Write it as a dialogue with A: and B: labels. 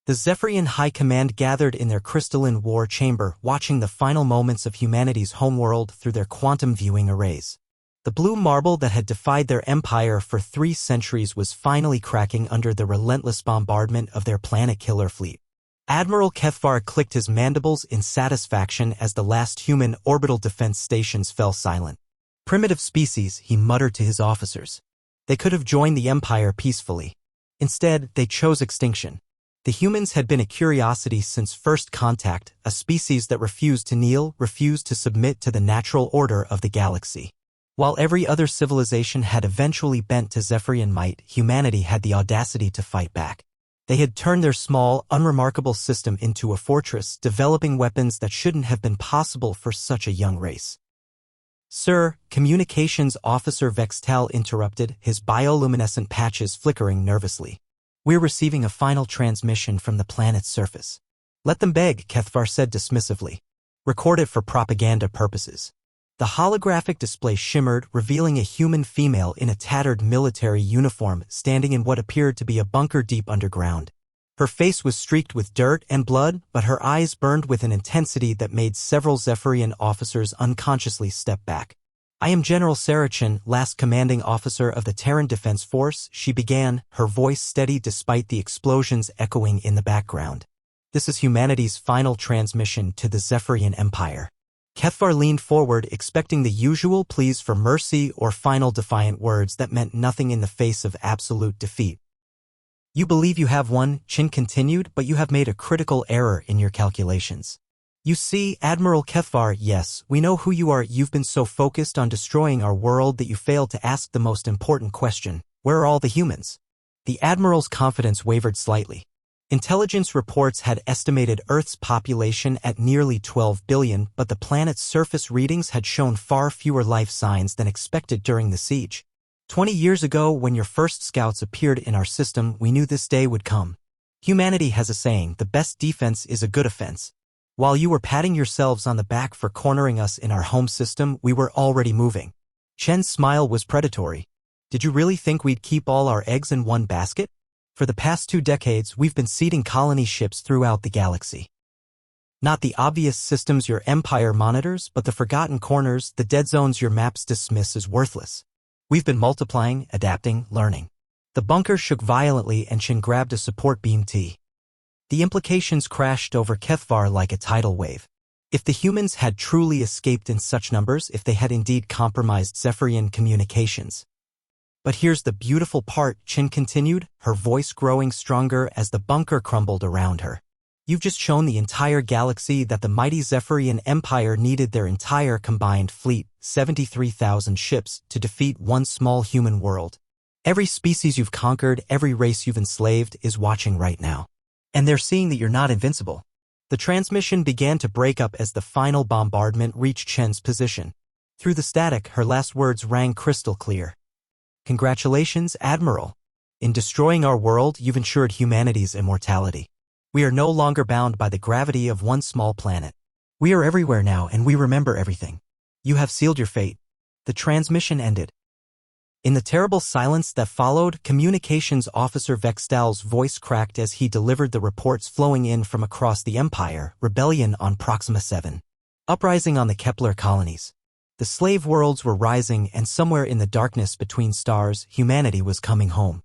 A: The Zephyrian High Command gathered in their crystalline war chamber, watching the final moments of humanity's homeworld through their quantum viewing arrays. The blue marble that had defied their empire for 3 centuries was finally cracking under the relentless bombardment of their planet-killer fleet. Admiral Kethvar clicked his mandibles in satisfaction as the last human orbital defense stations fell silent. Primitive species, he muttered to his officers. They could have joined the Empire peacefully. Instead, they chose extinction. The humans had been a curiosity since first contact, a species that refused to kneel, refused to submit to the natural order of the galaxy. While every other civilization had eventually bent to Zephyrian might, humanity had the audacity to fight back. They had turned their small, unremarkable system into a fortress, developing weapons that shouldn't have been possible for such a young race. Sir, Communications Officer Vextel interrupted, his bioluminescent patches flickering nervously. We're receiving a final transmission from the planet's surface. Let them beg, Kethvar said dismissively. Record it for propaganda purposes. The holographic display shimmered, revealing a human female in a tattered military uniform standing in what appeared to be a bunker deep underground. Her face was streaked with dirt and blood, but her eyes burned with an intensity that made several Zephyrian officers unconsciously step back. I am General Sarachin, last commanding officer of the Terran Defense Force, she began, her voice steady despite the explosions echoing in the background. This is humanity's final transmission to the Zephyrian Empire. Kethvar leaned forward, expecting the usual pleas for mercy or final defiant words that meant nothing in the face of absolute defeat. You believe you have won, Chin continued, but you have made a critical error in your calculations. You see, Admiral Kethvar, yes, we know who you are. You've been so focused on destroying our world that you failed to ask the most important question. Where are all the humans? The Admiral's confidence wavered slightly. Intelligence reports had estimated Earth's population at nearly 12 billion, but the planet's surface readings had shown far fewer life signs than expected during the siege. 20 years ago, when your first scouts appeared in our system, we knew this day would come. Humanity has a saying, the best defense is a good offense. While you were patting yourselves on the back for cornering us in our home system, we were already moving. Chen's smile was predatory. Did you really think we'd keep all our eggs in one basket? For the past 2 decades, we've been seeding colony ships throughout the galaxy. Not the obvious systems your empire monitors, but the forgotten corners, the dead zones your maps dismiss as worthless. We've been multiplying, adapting, learning. The bunker shook violently and Chen grabbed a support beam T. The implications crashed over Kethvar like a tidal wave. If the humans had truly escaped in such numbers, if they had indeed compromised Zephyrian communications. But here's the beautiful part, Chin continued, her voice growing stronger as the bunker crumbled around her. You've just shown the entire galaxy that the mighty Zephyrian Empire needed their entire combined fleet, 73,000 ships, to defeat one small human world. Every species you've conquered, every race you've enslaved, is watching right now. And they're seeing that you're not invincible. The transmission began to break up as the final bombardment reached Chen's position. Through the static, her last words rang crystal clear. Congratulations, Admiral. In destroying our world, you've ensured humanity's immortality. We are no longer bound by the gravity of one small planet. We are everywhere now, and we remember everything. You have sealed your fate. The transmission ended. In the terrible silence that followed, Communications Officer Vextal's voice cracked as he delivered the reports flowing in from across the Empire. Rebellion on Proxima 7. Uprising on the Kepler colonies. The slave worlds were rising, and somewhere in the darkness between stars, humanity was coming home.